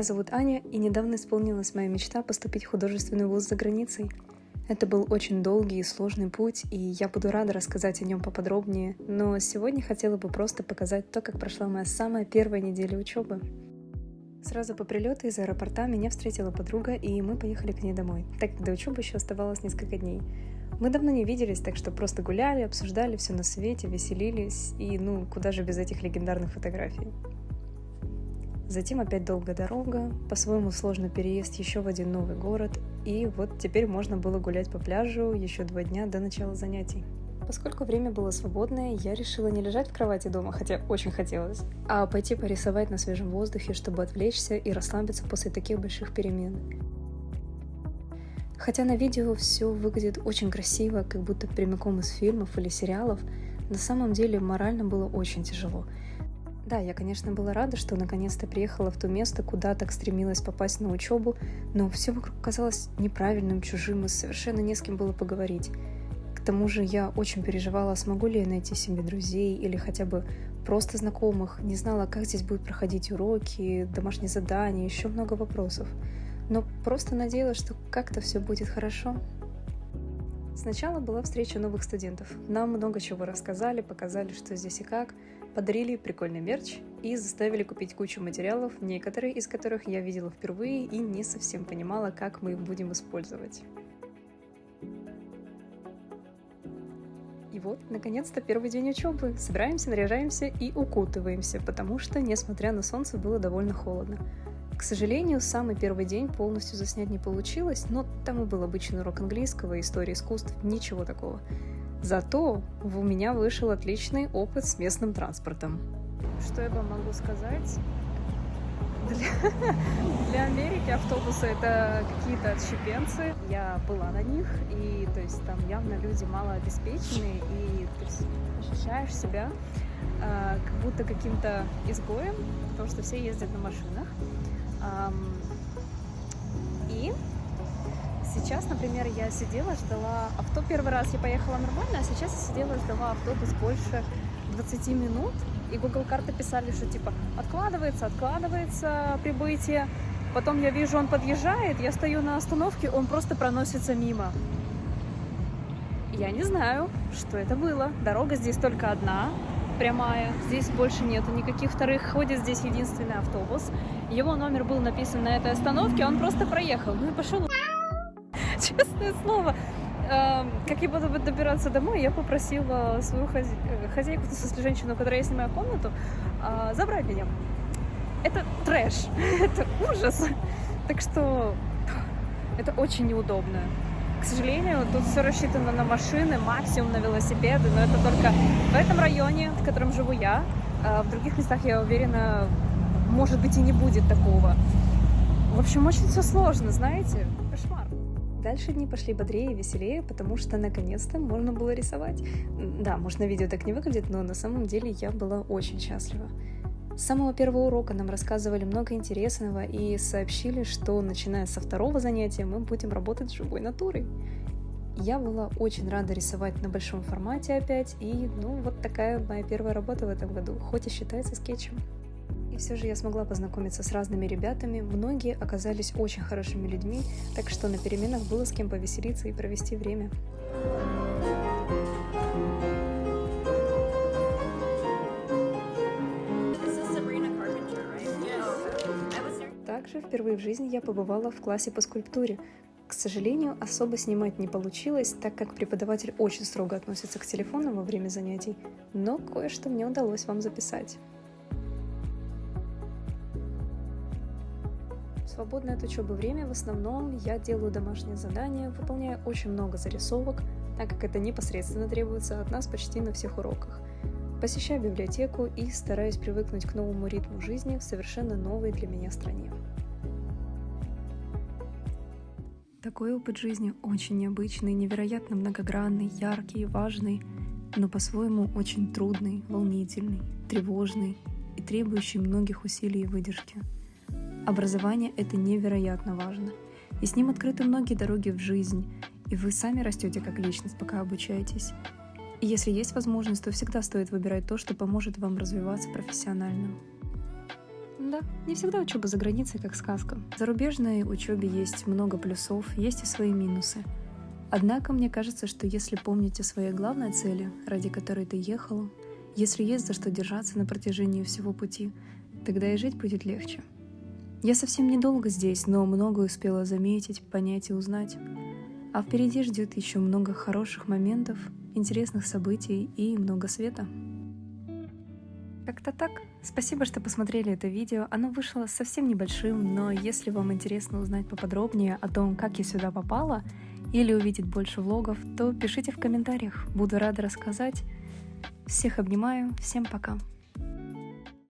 Меня зовут Аня, и недавно исполнилась моя мечта поступить в художественный вуз за границей. Это был очень долгий и сложный путь, и я буду рада рассказать о нем поподробнее, но сегодня хотела бы просто показать то, как прошла моя самая первая неделя учебы. Сразу по прилету из аэропорта меня встретила подруга, и мы поехали к ней домой, так как до учебы еще оставалось несколько дней. Мы давно не виделись, так что просто гуляли, обсуждали все на свете, веселились, и куда же без этих легендарных фотографий. Затем опять долгая дорога, по-своему сложный переезд еще в один новый город, и вот теперь можно было гулять по пляжу еще 2 дня до начала занятий. Поскольку время было свободное, я решила не лежать в кровати дома, хотя очень хотелось, а пойти порисовать на свежем воздухе, чтобы отвлечься и расслабиться после таких больших перемен. Хотя на видео все выглядит очень красиво, как будто прямиком из фильмов или сериалов, на самом деле морально было очень тяжело. Да, я, конечно, была рада, что наконец-то приехала в то место, куда так стремилась попасть на учебу, но все вокруг казалось неправильным, чужим, и совершенно не с кем было поговорить. К тому же я очень переживала, смогу ли я найти себе друзей или хотя бы просто знакомых, не знала, как здесь будут проходить уроки, домашние задания, еще много вопросов. Но просто надеялась, что как-то все будет хорошо. Сначала была встреча новых студентов. Нам много чего рассказали, показали, что здесь и как, подарили прикольный мерч и заставили купить кучу материалов, некоторые из которых я видела впервые и не совсем понимала, как мы их будем использовать. И вот, наконец-то, первый день учебы. Собираемся, наряжаемся и укутываемся, потому что, несмотря на солнце, было довольно холодно. К сожалению, самый первый день полностью заснять не получилось, но там и был обычный урок английского, истории искусств, ничего такого. Зато у меня вышел отличный опыт с местным транспортом. Что я вам могу сказать? Для Америки автобусы — это какие-то отщепенцы. Я была на них, и то есть там явно люди малообеспеченные, и ты ощущаешь себя как будто каким-то изгоем, потому что все ездят на машинах. И сейчас, например, я сидела, ждала автобус. Первый раз я поехала нормально, а сейчас я сидела, ждала автобус больше 20 минут. И Google карты писали, что типа откладывается прибытие. Потом я вижу, он подъезжает, я стою на остановке, он просто проносится мимо. Я не знаю, что это было. Дорога здесь только одна, прямая. Здесь больше нету никаких вторых. Ходит здесь единственный автобус. Его номер был написан на этой остановке, он просто проехал. Ну и пошел. Честное слово. Как я буду добираться домой, я попросила свою хозяйку, в смысле женщину, которой я снимаю комнату, забрать меня. Это трэш, это ужас. Так что это очень неудобно. К сожалению, тут все рассчитано на машины, максимум на велосипеды, но это только в этом районе, в котором живу я. В других местах, я уверена, может быть и не будет такого. В общем, очень все сложно, знаете, кошмар. Дальше дни пошли бодрее и веселее, потому что наконец-то можно было рисовать. Да, может, на видео так не выглядит, но на самом деле я была очень счастлива. С самого первого урока нам рассказывали много интересного и сообщили, что начиная со 2-го занятия мы будем работать с живой натурой. Я была очень рада рисовать на большом формате опять, и вот такая моя первая работа в этом году, хоть и считается скетчем. И все же я смогла познакомиться с разными ребятами, многие оказались очень хорошими людьми, так что на переменах было с кем повеселиться и провести время. Также впервые в жизни я побывала в классе по скульптуре. К сожалению, особо снимать не получилось, так как преподаватель очень строго относится к телефону во время занятий, но кое-что мне удалось вам записать. В свободное от учебы время в основном я делаю домашние задания, выполняю очень много зарисовок, так как это непосредственно требуется от нас почти на всех уроках. Посещаю библиотеку и стараюсь привыкнуть к новому ритму жизни в совершенно новой для меня стране. Такой опыт жизни очень необычный, невероятно многогранный, яркий, важный, но по-своему очень трудный, волнительный, тревожный и требующий многих усилий и выдержки. Образование — это невероятно важно, и с ним открыты многие дороги в жизнь, и вы сами растете как личность, пока обучаетесь. И если есть возможность, то всегда стоит выбирать то, что поможет вам развиваться профессионально. Да, не всегда учеба за границей как сказка. В зарубежной учебе есть много плюсов, есть и свои минусы. Однако мне кажется, что если помнить о своей главной цели, ради которой ты ехал, если есть за что держаться на протяжении всего пути, тогда и жить будет легче. Я совсем недолго здесь, но многое успела заметить, понять и узнать. А впереди ждет еще много хороших моментов, интересных событий и много света. Как-то так. Спасибо, что посмотрели это видео. Оно вышло совсем небольшим, но если вам интересно узнать поподробнее о том, как я сюда попала, или увидеть больше влогов, то пишите в комментариях. Буду рада рассказать. Всех обнимаю. Всем пока.